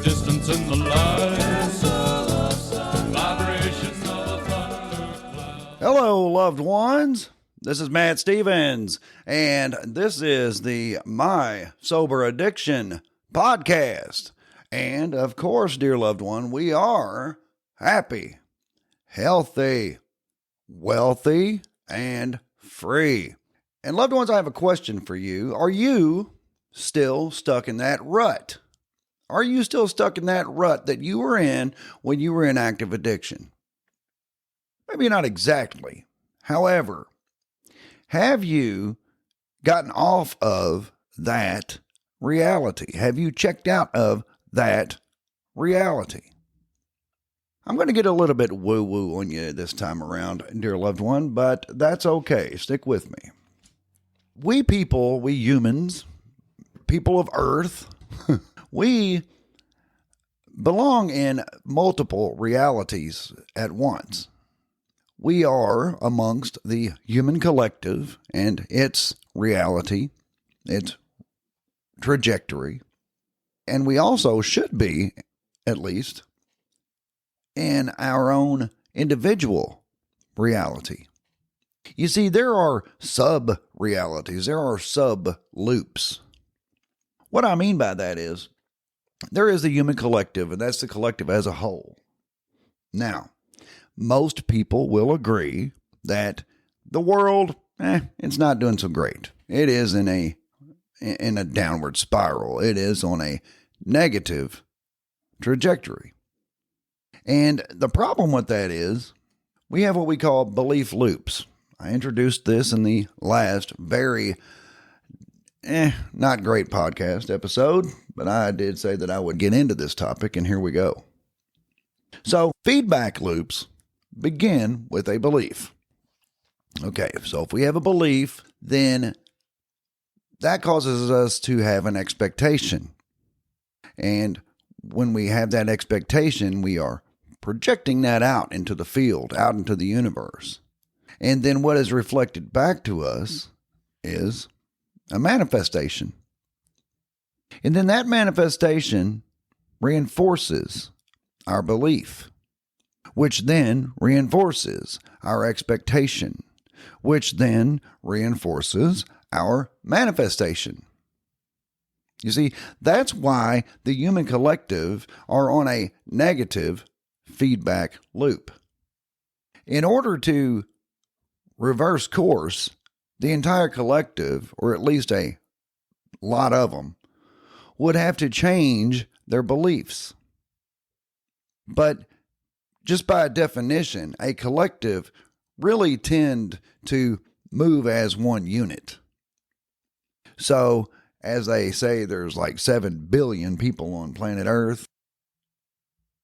Distance in the light, vibration of a thundercloud. Hello, loved ones. This is Matt Stevens, and this is the My Sober Addiction podcast. And of course, dear loved one, we are happy, healthy, wealthy, and free. And loved ones, I have a question for you. Are you still stuck in that rut? Are you still stuck in that rut that you were in when you were in active addiction? Maybe not exactly. However, have you gotten off of that reality? Have you checked out of that reality? I'm going to get a little bit woo-woo on you this time around, dear loved one, but that's okay. Stick with me. We people, we humans, people of Earth, we belong in multiple realities at once. We are amongst the human collective and its reality, its trajectory, and we also should be, at least, in our own individual reality. You see, there are sub-realities, there are sub-loops. What I mean by that is, there is the human collective, and that's the collective as a whole. Now, most people will agree that the world, it's not doing so great. It is in a downward spiral. It is on a negative trajectory. And the problem with that is we have what we call belief loops. I introduced this in the last very not great podcast episode, but I did say that I would get into this topic, and here we go. So feedback loops begin with a belief. Okay, so if we have a belief, then that causes us to have an expectation. And when we have that expectation, we are projecting that out into the field, out into the universe. And then what is reflected back to us is a manifestation. And then that manifestation reinforces our belief, which then reinforces our expectation, which then reinforces our manifestation. You see, that's why the human collective are on a negative feedback loop. In order to reverse course, the entire collective, or at least a lot of them, would have to change their beliefs. But just by definition, a collective really tend to move as one unit. So, as they say, there's like 7 billion people on planet Earth.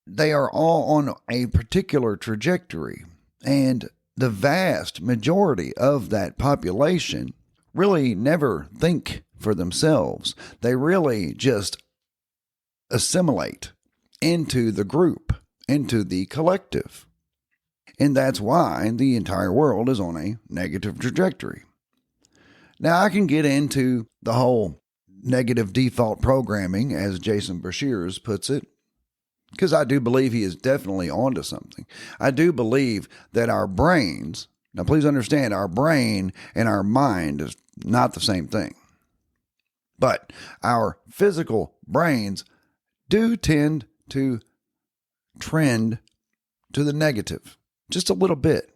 They are all on a particular trajectory, and the vast majority of that population really never think for themselves. They really just assimilate into the group, into the collective. And that's why the entire world is on a negative trajectory. Now, I can get into the whole negative default programming, as Jason Bashir puts it, because I do believe he is definitely onto something. I do believe that our brains, now please understand, our brain and our mind is not the same thing. But our physical brains do tend to trend to the negative, just a little bit.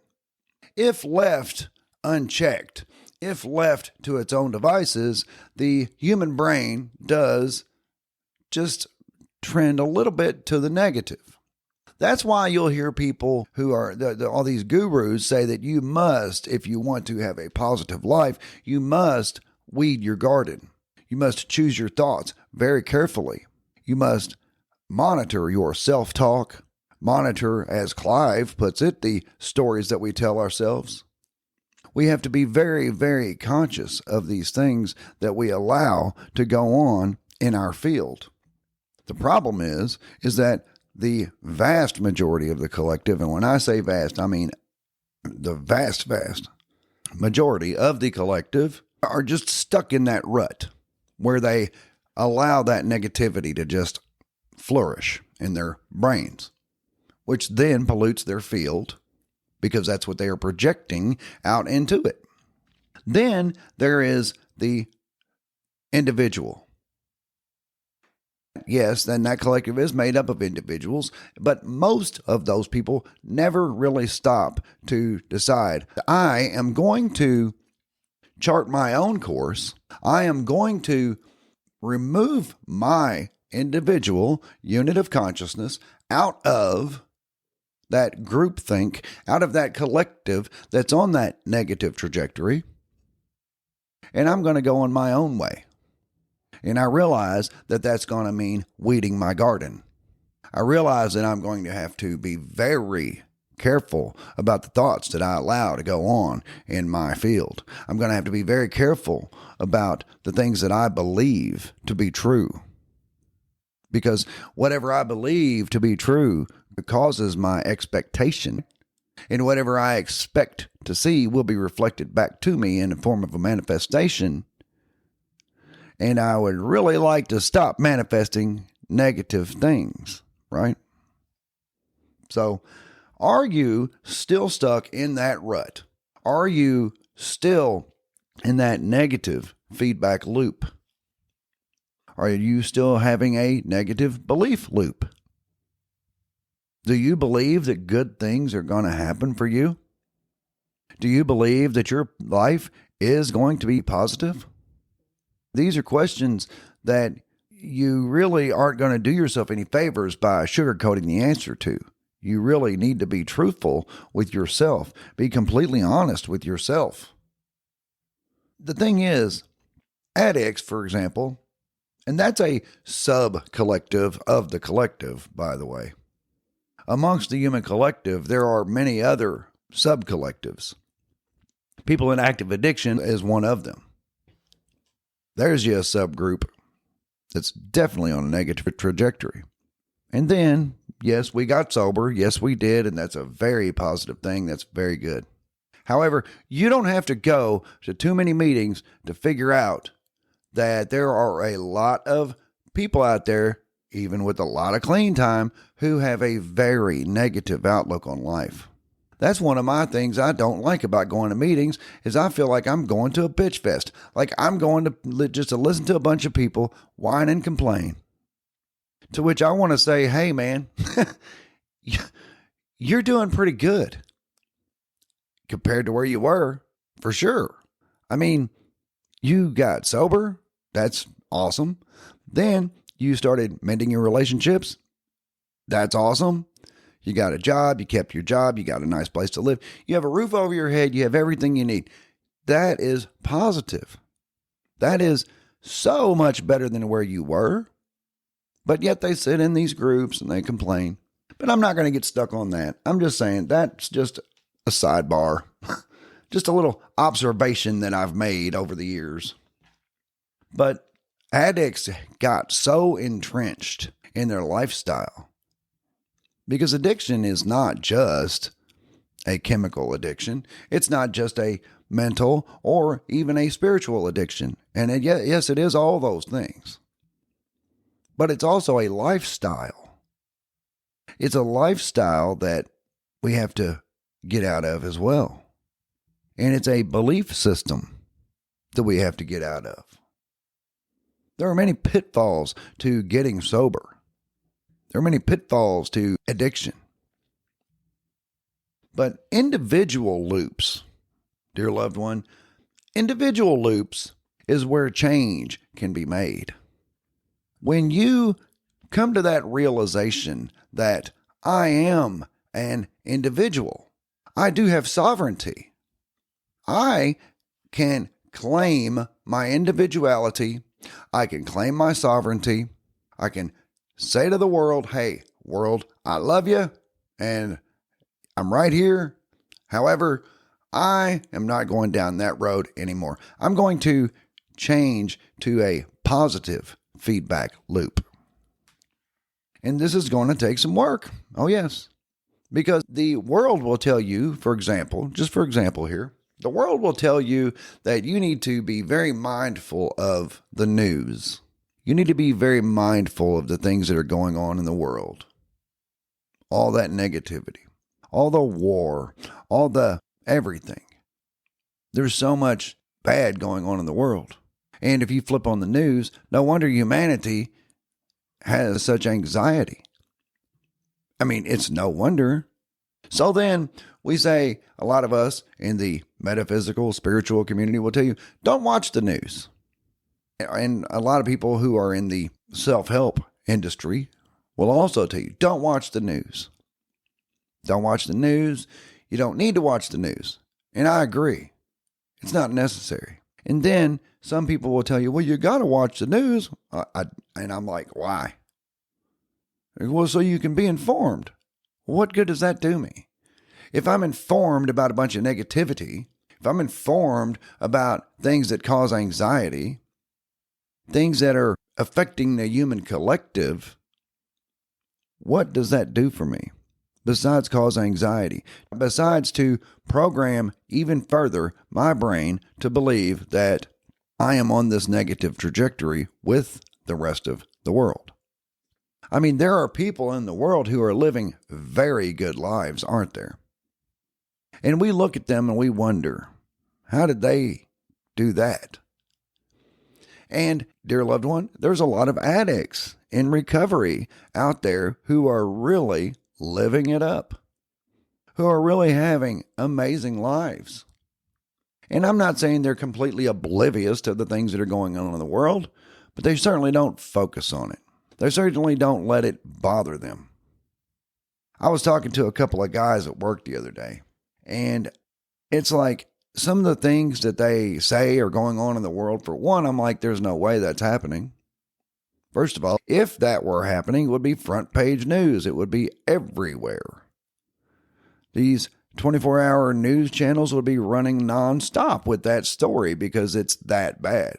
If left unchecked, if left to its own devices, the human brain does just trend a little bit to the negative. That's why you'll hear people who are, all these gurus say that you must, if you want to have a positive life, you must weed your garden. You must choose your thoughts very carefully. You must monitor your self-talk, monitor, as Clive puts it, the stories that we tell ourselves. We have to be very, very conscious of these things that we allow to go on in our field. The problem is that the vast majority of the collective, and when I say vast, I mean the vast majority of the collective, are just stuck in that rut where they allow that negativity to just flourish in their brains, which then pollutes their field because that's what they are projecting out into it. Then there is the individual. Yes, then that collective is made up of individuals, but most of those people never really stop to decide, I am going to chart my own course. I am going to remove my individual unit of consciousness out of that groupthink, out of that collective that's on that negative trajectory, and I'm going to go on my own way. And I realize that that's going to mean weeding my garden. I realize that I'm going to have to be very careful about the thoughts that I allow to go on in my field. I'm going to have to be very careful about the things that I believe to be true. Because whatever I believe to be true causes my expectation. And whatever I expect to see will be reflected back to me in the form of a manifestation. And I would really like to stop manifesting negative things, right? So, are you still stuck in that rut? Are you still in that negative feedback loop? Are you still having a negative belief loop? Do you believe that good things are going to happen for you? Do you believe that your life is going to be positive? These are questions that you really aren't going to do yourself any favors by sugarcoating the answer to. You really need to be truthful with yourself. Be completely honest with yourself. The thing is, addicts, for example, and that's a sub-collective of the collective, by the way. Amongst the human collective, there are many other sub-collectives. People in active addiction is one of them. There's you a subgroup that's definitely on a negative trajectory. And then, yes, we got sober. Yes, we did. And that's a very positive thing. That's very good. However, you don't have to go to too many meetings to figure out that there are a lot of people out there, even with a lot of clean time, who have a very negative outlook on life. That's one of my things I don't like about going to meetings is I feel like I'm going to a bitch fest. Like I'm going to just to listen to a bunch of people whine and complain. To which I want to say, hey man, you're doing pretty good compared to where you were, for sure. I mean, you got sober. That's awesome. Then you started mending your relationships. That's awesome. You got a job, you kept your job, you got a nice place to live. You have a roof over your head, you have everything you need. That is positive. That is so much better than where you were. But yet they sit in these groups and they complain. But I'm not going to get stuck on that. I'm just saying that's just a sidebar. Just a little observation that I've made over the years. But addicts got so entrenched in their lifestyle. Because addiction is not just a chemical addiction. It's not just a mental or even a spiritual addiction. And yes, it is all those things. But it's also a lifestyle. It's a lifestyle that we have to get out of as well. And it's a belief system that we have to get out of. There are many pitfalls to getting sober. There are many pitfalls to addiction. But individual loops, dear loved one, individual loops is where change can be made. When you come to that realization that I am an individual, I do have sovereignty. I can claim my individuality. I can claim my sovereignty. I can say to the world, hey, world, I love you and I'm right here. However, I am not going down that road anymore. I'm going to change to a positive feedback loop. And this is going to take some work. Oh, yes. Because the world will tell you, for example, just for example here, the world will tell you that you need to be very mindful of the news. You need to be very mindful of the things that are going on in the world. All that negativity, all the war, all the everything. There's so much bad going on in the world. And if you flip on the news, no wonder humanity has such anxiety. I mean, it's no wonder. So then we say, a lot of us in the metaphysical, spiritual community will tell you, don't watch the news. And a lot of people who are in the self-help industry will also tell you, don't watch the news. Don't watch the news. You don't need to watch the news. And I agree. It's not necessary. And then some people will tell you, well, you got to watch the news. And I'm like, why? Well, so you can be informed. What good does that do me? If I'm informed about a bunch of negativity, if I'm informed about things that cause anxiety, things that are affecting the human collective, what does that do for me? Besides cause anxiety, besides to program even further my brain to believe that I am on this negative trajectory with the rest of the world. I mean, there are people in the world who are living very good lives, aren't there? And we look at them and we wonder, how did they do that? And, dear loved one, there's a lot of addicts in recovery out there who are really living it up, who are really having amazing lives. And I'm not saying they're completely oblivious to the things that are going on in the world, but they certainly don't focus on it. They certainly don't let it bother them. I was talking to a couple of guys at work the other day, and it's like some of the things that they say are going on in the world. For one, I'm like, there's no way that's happening. First of all, if that were happening, it would be front page news. It would be everywhere. These 24-hour news channels would be running nonstop with that story because it's that bad.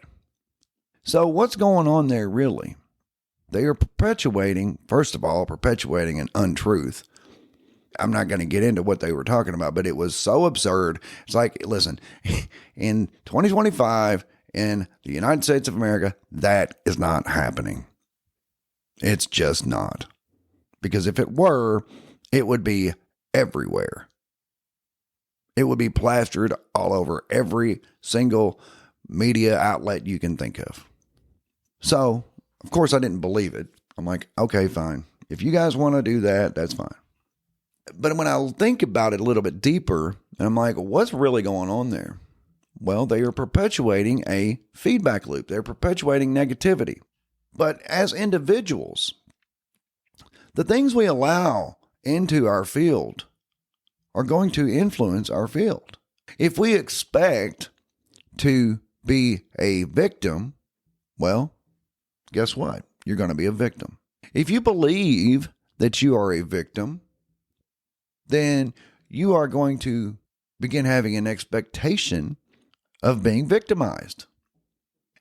So what's going on there really? They are perpetuating an untruth. I'm not going to get into what they were talking about, but it was so absurd. It's like, listen, in 2025 in the United States of America, that is not happening. It's just not. Because if it were, it would be everywhere. It would be plastered all over every single media outlet you can think of. So, of course, I didn't believe it. I'm like, okay, fine. If you guys want to do that, that's fine. But when I think about it a little bit deeper, and I'm like, what's really going on there? Well, they are perpetuating a feedback loop. They're perpetuating negativity. But as individuals, the things we allow into our field are going to influence our field. If we expect to be a victim, well, guess what? You're going to be a victim. If you believe that you are a victim, then you are going to begin having an expectation of being victimized.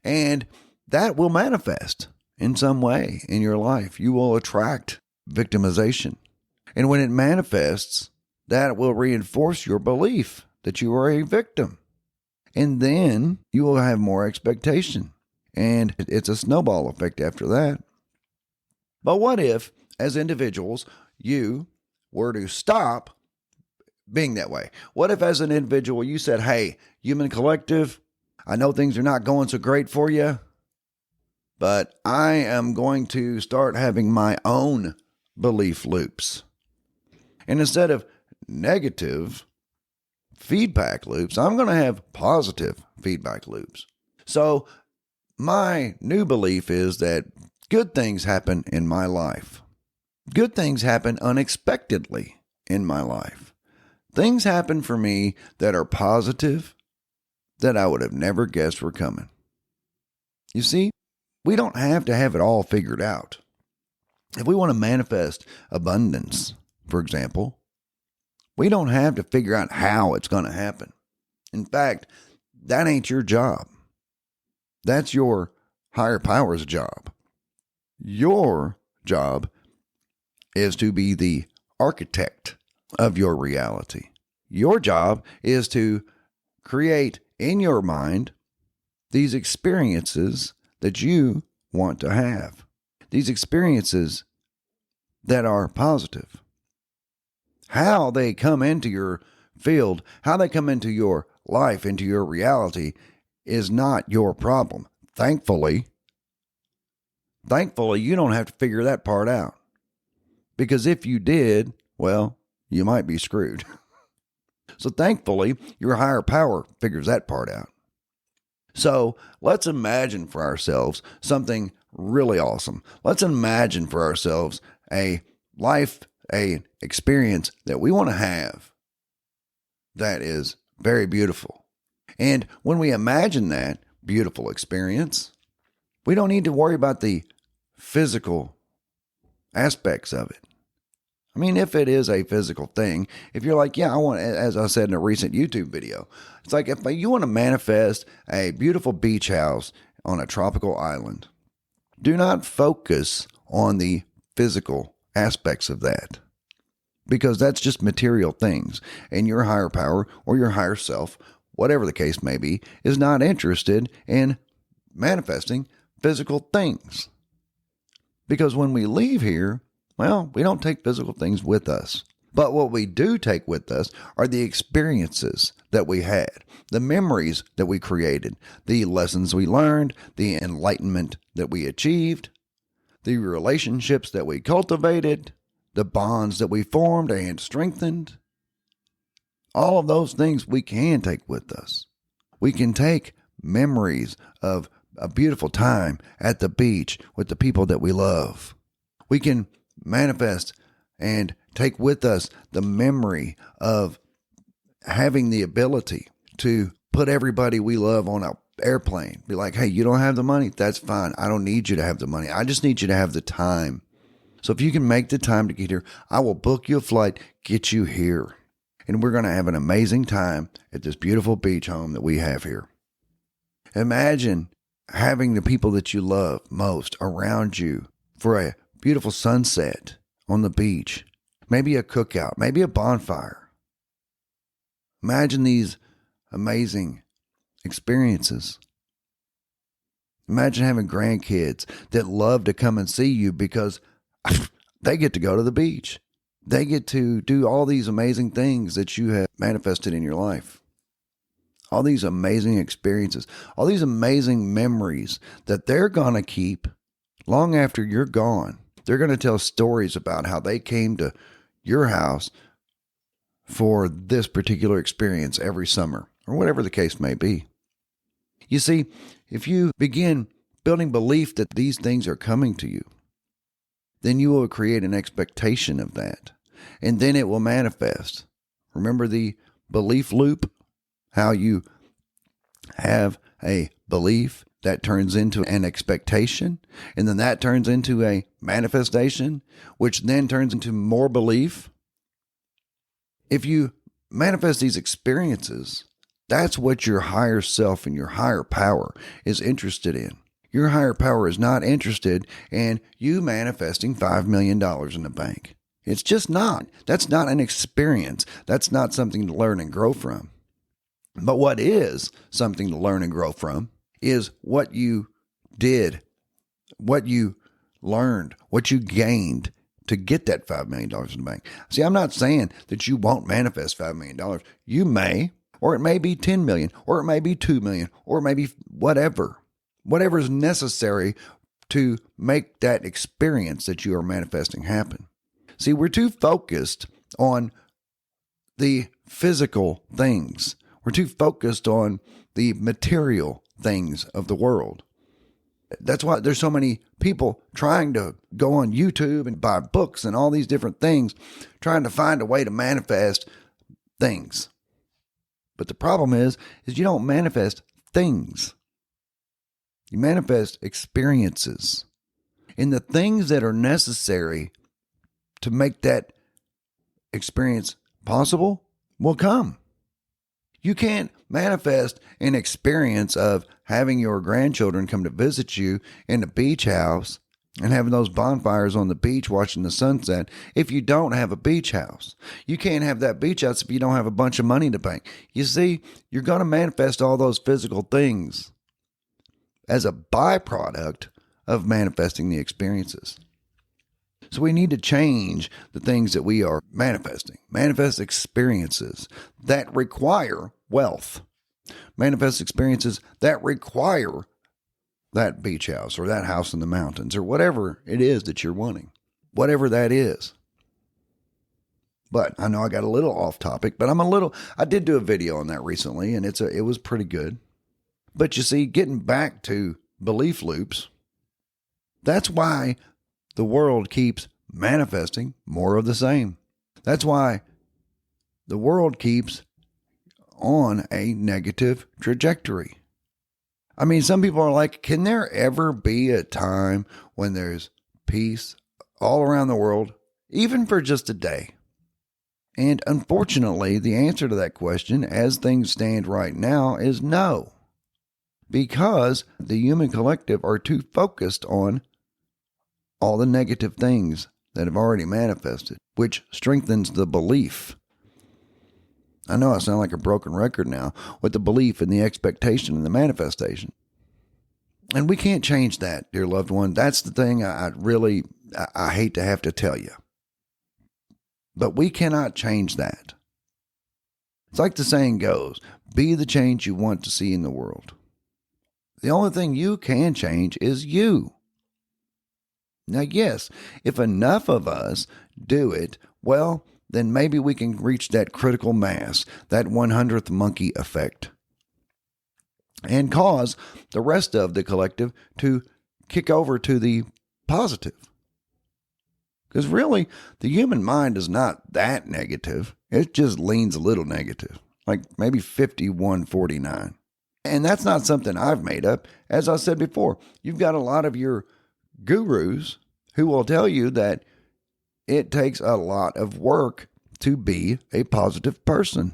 And that will manifest in some way in your life. You will attract victimization. And when it manifests, that will reinforce your belief that you are a victim. And then you will have more expectation. And it's a snowball effect after that. But what if, as individuals, you were to stop being that way? What if, as an individual, you said, hey, human collective, I know things are not going so great for you, but I am going to start having my own belief loops. And instead of negative feedback loops, I'm going to have positive feedback loops. So my new belief is that good things happen in my life. Good things happen unexpectedly in my life. Things happen for me that are positive that I would have never guessed were coming. You see, we don't have to have it all figured out. If we want to manifest abundance, for example, we don't have to figure out how it's going to happen. In fact, that ain't your job. That's your higher power's job. Your job is to be the architect of your reality. Your job is to create in your mind these experiences that you want to have. These experiences that are positive. How they come into your field, how they come into your life, into your reality is not your problem. Thankfully, you don't have to figure that part out. Because if you did, well, you might be screwed. So thankfully, your higher power figures that part out. So let's imagine for ourselves something really awesome. Let's imagine for ourselves a life, a experience that we want to have that is very beautiful. And when we imagine that beautiful experience, we don't need to worry about the physical aspects of it. I mean, if it is a physical thing, if you're like, yeah, I want, as I said in a recent YouTube video, it's like if you want to manifest a beautiful beach house on a tropical island, do not focus on the physical aspects of that, because that's just material things, and your higher power or your higher self, whatever the case may be, is not interested in manifesting physical things. Because when we leave here, well, we don't take physical things with us. But what we do take with us are the experiences that we had, the memories that we created, the lessons we learned, the enlightenment that we achieved, the relationships that we cultivated, the bonds that we formed and strengthened. All of those things we can take with us. We can take memories of a beautiful time at the beach with the people that we love. We can manifest and take with us the memory of having the ability to put everybody we love on an airplane. Be like, hey, you don't have the money? That's fine. I don't need you to have the money. I just need you to have the time. So if you can make the time to get here, I will book you a flight, get you here. And we're going to have an amazing time at this beautiful beach home that we have here. Imagine having the people that you love most around you for a beautiful sunset on the beach, maybe a cookout, maybe a bonfire. Imagine these amazing experiences. Imagine having grandkids that love to come and see you because they get to go to the beach. They get to do all these amazing things that you have manifested in your life. All these amazing experiences, all these amazing memories that they're going to keep long after you're gone. They're going to tell stories about how they came to your house for this particular experience every summer, or whatever the case may be. You see, if you begin building belief that these things are coming to you, then you will create an expectation of that, and then it will manifest. Remember the belief loop? How you have a belief that turns into an expectation, and then that turns into a manifestation, which then turns into more belief. If you manifest these experiences, that's what your higher self and your higher power is interested in. Your higher power is not interested in you manifesting $5 million in the bank. It's just not. That's not an experience. That's not something to learn and grow from. But what is something to learn and grow from is what you did, what you learned, what you gained to get that $5 million in the bank. See, I'm not saying that you won't manifest $5 million. You may, or it may be 10 million, or it may be 2 million, or it may be whatever is necessary to make that experience that you are manifesting happen. See, we're too focused on the physical things. We're too focused on the material things of the world. That's why there's so many people trying to go on YouTube and buy books and all these different things, trying to find a way to manifest things. But the problem is you don't manifest things. You manifest experiences. And the things that are necessary to make that experience possible will come. You can't manifest an experience of having your grandchildren come to visit you in the beach house and having those bonfires on the beach watching the sunset if you don't have a beach house. You can't have that beach house if you don't have a bunch of money in the bank. You see, you're going to manifest all those physical things as a byproduct of manifesting the experiences. So we need to change the things that we are manifesting. Manifest experiences that require wealth. Manifest experiences that require that beach house or that house in the mountains or whatever it is that you're wanting. Whatever that is. But I know I got a little off topic, but I did do a video on that recently, and it was pretty good. But you see, getting back to belief loops, that's why the world keeps manifesting more of the same. That's why the world keeps on a negative trajectory. I mean, some people are like, can there ever be a time when there's peace all around the world, even for just a day? And unfortunately, the answer to that question, as things stand right now, is no. Because the human collective are too focused on all the negative things that have already manifested, which strengthens the belief. I know I sound like a broken record now with the belief and the expectation and the manifestation. And we can't change that, dear loved one. That's the thing I hate to have to tell you. But we cannot change that. It's like the saying goes, be the change you want to see in the world. The only thing you can change is you. Now, yes, if enough of us do it, well, then maybe we can reach that critical mass, that 100th monkey effect, and cause the rest of the collective to kick over to the positive. Because really, the human mind is not that negative. It just leans a little negative, like maybe 51-49. And that's not something I've made up. As I said before, you've got a lot of your gurus who will tell you that it takes a lot of work to be a positive person.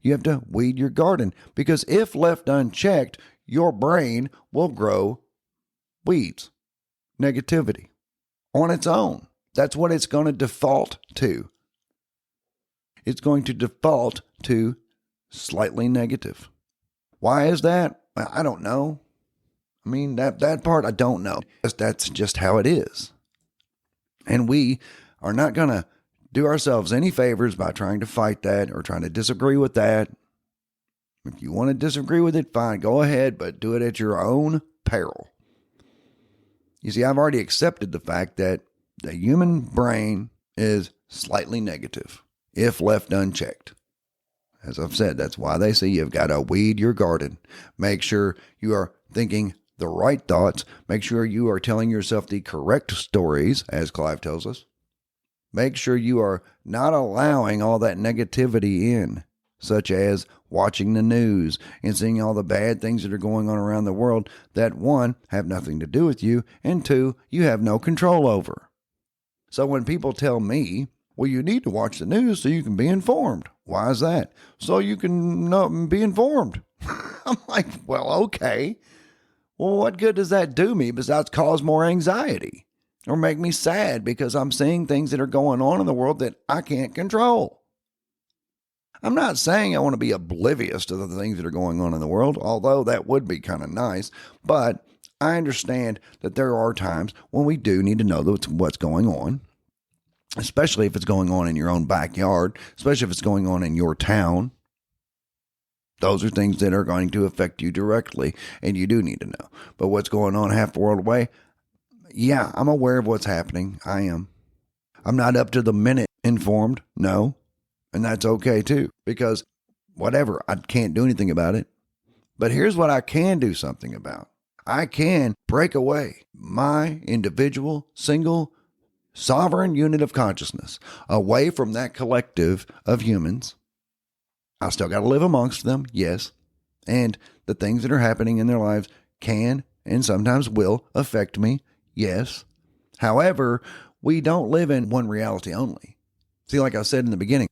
You have to weed your garden because if left unchecked, your brain will grow weeds, negativity on its own. That's what it's going to default to. It's going to default to slightly negative. Why is that? I don't know. I mean, that part I don't know. That's just how it is. And we are not going to do ourselves any favors by trying to fight that or trying to disagree with that. If you want to disagree with it, fine, go ahead, but do it at your own peril. You see, I've already accepted the fact that the human brain is slightly negative if left unchecked. As I've said, that's why they say you've got to weed your garden. Make sure you are thinking the right thoughts. Make sure you are telling yourself the correct stories, as Clive tells us. Make sure you are not allowing all that negativity in, such as watching the news and seeing all the bad things that are going on around the world that, one, have nothing to do with you, and two, you have no control over. So when people tell me, well, you need to watch the news so you can be informed. Why is that? So you can be informed. I'm like, well, okay. Well, what good does that do me besides cause more anxiety or make me sad because I'm seeing things that are going on in the world that I can't control? I'm not saying I want to be oblivious to the things that are going on in the world, although that would be kind of nice. But I understand that there are times when we do need to know what's going on, especially if it's going on in your own backyard, especially if it's going on in your town. Those are things that are going to affect you directly, and you do need to know. But what's going on half the world away? Yeah, I'm aware of what's happening. I am. I'm not up to the minute informed, no. And that's okay too, because whatever, I can't do anything about it. But here's what I can do something about. I can break away my individual, single, sovereign unit of consciousness away from that collective of humans. I still got to live amongst them, yes. And the things that are happening in their lives can and sometimes will affect me, yes. However, we don't live in one reality only. See, like I said in the beginning,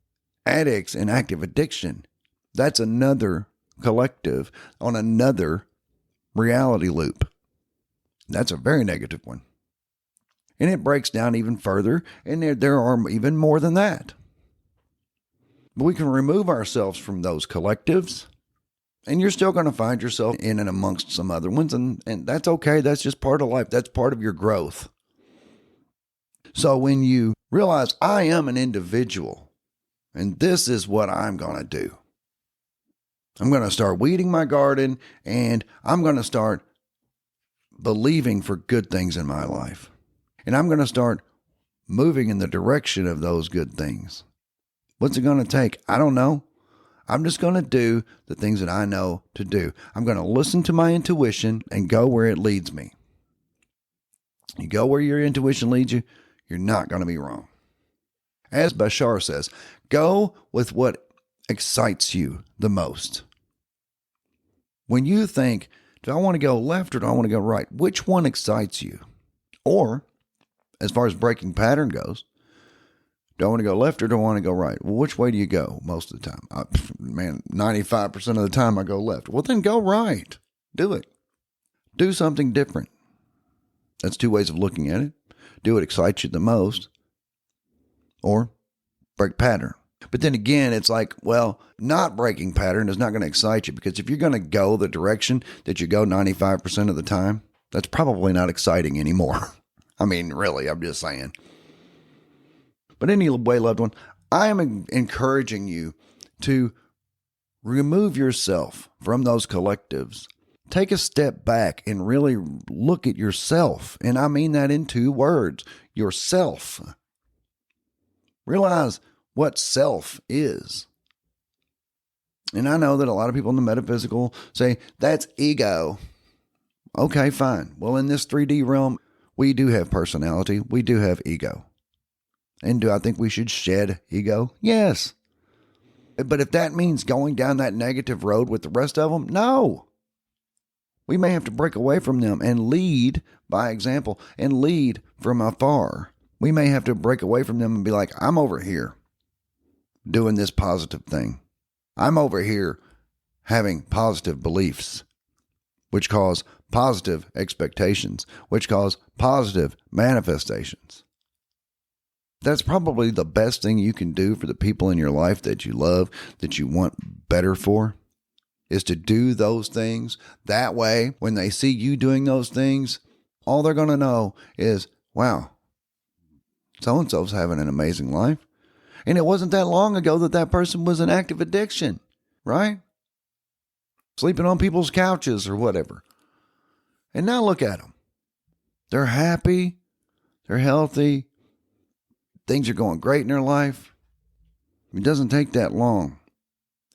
addicts and active addiction, that's another collective on another reality loop. That's a very negative one. And it breaks down even further, and there are even more than that. But we can remove ourselves from those collectives And you're still going to find yourself in and amongst some other ones. And that's okay. That's just part of life. That's part of your growth. So when you realize I am an individual and this is what I'm going to do, I'm going to start weeding my garden and I'm going to start believing for good things in my life. And I'm going to start moving in the direction of those good things. What's it going to take? I don't know. I'm just going to do the things that I know to do. I'm going to listen to my intuition and go where it leads me. You go where your intuition leads you, you're not going to be wrong. As Bashar says, go with what excites you the most. When you think, do I want to go left or do I want to go right? Which one excites you? Or, as far as breaking pattern goes, do I want to go left or do I want to go right? Well, which way do you go most of the time? 95% of the time I go left. Well, then go right. Do it. Do something different. That's two ways of looking at it. Do what excites you the most or break pattern. But then again, it's like, well, not breaking pattern is not going to excite you because if you're going to go the direction that you go 95% of the time, that's probably not exciting anymore. I mean, really, I'm just saying. But anyway, loved one, I am encouraging you to remove yourself from those collectives. Take a step back and really look at yourself. And I mean that in 2 words, yourself. Realize what self is. And I know that a lot of people in the metaphysical say, that's ego. Okay, fine. Well, in this 3D realm, we do have personality. We do have ego. And do I think we should shed ego? Yes. But if that means going down that negative road with the rest of them, no. We may have to break away from them and lead by example and lead from afar. We may have to break away from them and be like, I'm over here doing this positive thing. I'm over here having positive beliefs, which cause positive expectations, which cause positive manifestations. That's probably the best thing you can do for the people in your life that you love, that you want better for, is to do those things. That way, when they see you doing those things, all they're going to know is, wow, so-and-so's having an amazing life. And it wasn't that long ago that person was in active addiction, right? Sleeping on people's couches or whatever. And now look at them. They're happy. They're healthy. Things are going great in their life. It doesn't take that long.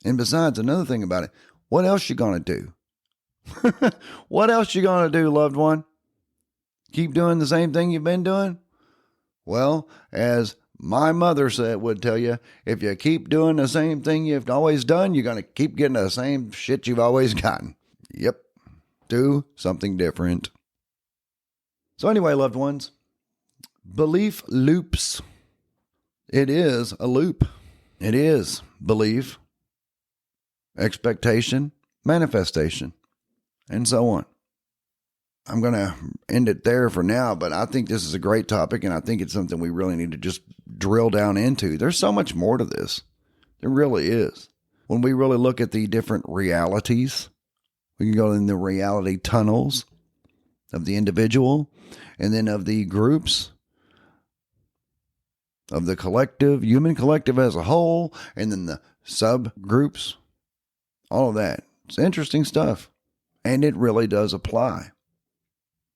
And besides, another thing about it, what else you going to do? What else you going to do, loved one? Keep doing the same thing you've been doing? Well, as my mother would tell you, if you keep doing the same thing you've always done, you're going to keep getting the same shit you've always gotten. Yep. Do something different. So anyway, loved ones, belief loops. It is a loop. It is belief, expectation, manifestation, and so on. I'm going to end it there for now, but I think this is a great topic, and I think it's something we really need to just drill down into. There's so much more to this. There really is. When we really look at the different realities, we can go in the reality tunnels of the individual, and then of the groups, of the collective, human collective as a whole, and then the subgroups, all of that. It's interesting stuff, and it really does apply.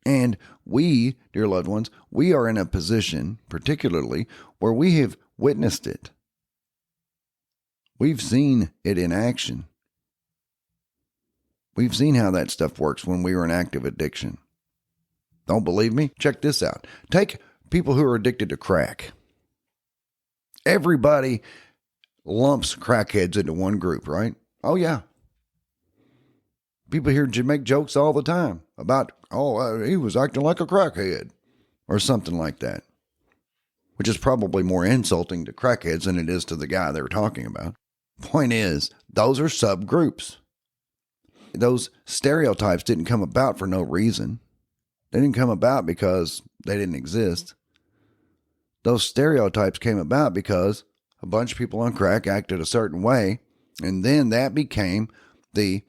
And we, dear loved ones, we are in a position, particularly, where we have witnessed it. We've seen it in action. We've seen how that stuff works when we were in active addiction. Don't believe me? Check this out. Take people who are addicted to crack. Everybody lumps crackheads into one group, right? Oh, yeah. People here make jokes all the time about, he was acting like a crackhead or something like that, which is probably more insulting to crackheads than it is to the guy they were talking about. Point is, those are subgroups. Those stereotypes didn't come about for no reason. They didn't come about because they didn't exist. Those stereotypes came about because a bunch of people on crack acted a certain way, and then that became the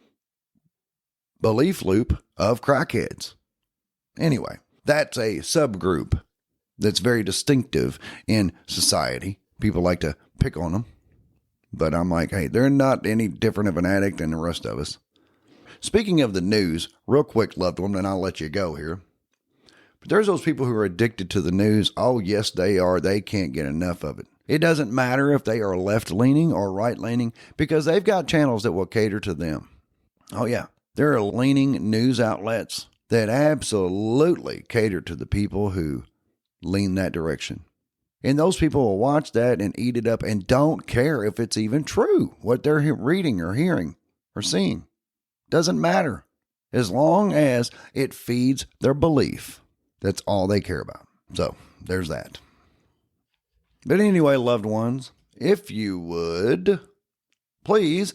belief loop of crackheads. Anyway, that's a subgroup that's very distinctive in society. People like to pick on them. But I'm like, hey, they're not any different of an addict than the rest of us. Speaking of the news, real quick, loved one, and I'll let you go here. But there's those people who are addicted to the news. Oh, yes, they are. They can't get enough of it. It doesn't matter if they are left-leaning or right-leaning because they've got channels that will cater to them. Oh, yeah. There are leaning news outlets that absolutely cater to the people who lean that direction. And those people will watch that and eat it up and don't care if it's even true, what they're reading or hearing or seeing. Doesn't matter. As long as it feeds their belief. That's all they care about. So, there's that. But anyway, loved ones, if you would, please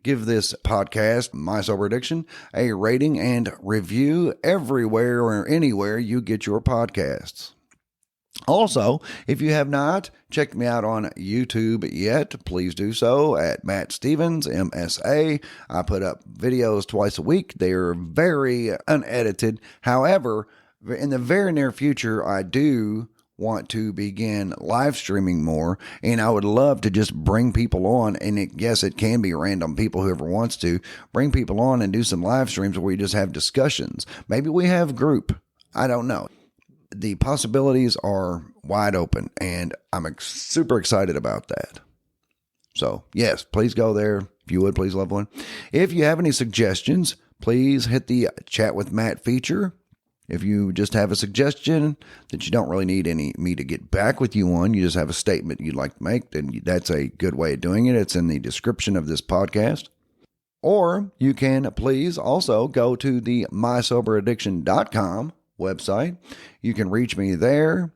give this podcast, My Sober Addiction, a rating and review everywhere or anywhere you get your podcasts. Also, if you have not checked me out on YouTube yet, please do so at Matt Stevens, MSA. I put up videos twice a week. They are very unedited. However, in the very near future, I do want to begin live streaming more, and I would love to just bring people on, and yes, it can be random people, whoever wants to, bring people on and do some live streams where we just have discussions. Maybe we have group. I don't know. The possibilities are wide open, and I'm super excited about that. So, yes, please go there. If you would, please, loved one. If you have any suggestions, please hit the Chat with Matt feature. If you just have a suggestion that you don't really need me to get back with you on, you just have a statement you'd like to make, then that's a good way of doing it. It's in the description of this podcast. Or you can please also go to the mysoberaddiction.com website. You can reach me there.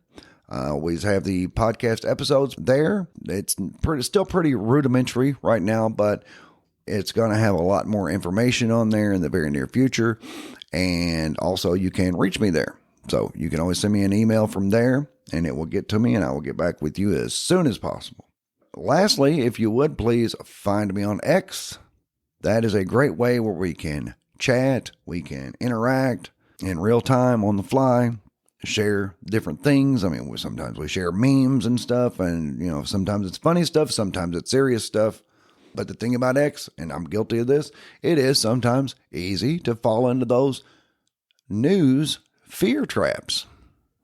I always have the podcast episodes there. It's still pretty rudimentary right now, but it's going to have a lot more information on there in the very near future. And also you can reach me there. So you can always send me an email from there and it will get to me and I will get back with you as soon as possible. Lastly, if you would please find me on X. That is a great way where we can chat, we can interact in real time on the fly, share different things. I mean, sometimes we share memes and stuff, and, sometimes it's funny stuff, sometimes it's serious stuff. But the thing about X, and I'm guilty of this, it is sometimes easy to fall into those news fear traps.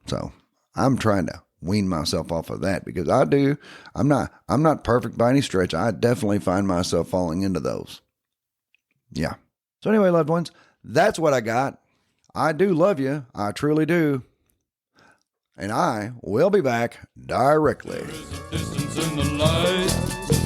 So I'm trying to wean myself off of that because I'm not perfect by any stretch. I definitely find myself falling into those. Yeah. So anyway, loved ones, that's what I got. I do love you. I truly do. And I will be back directly. There is a distance in the light.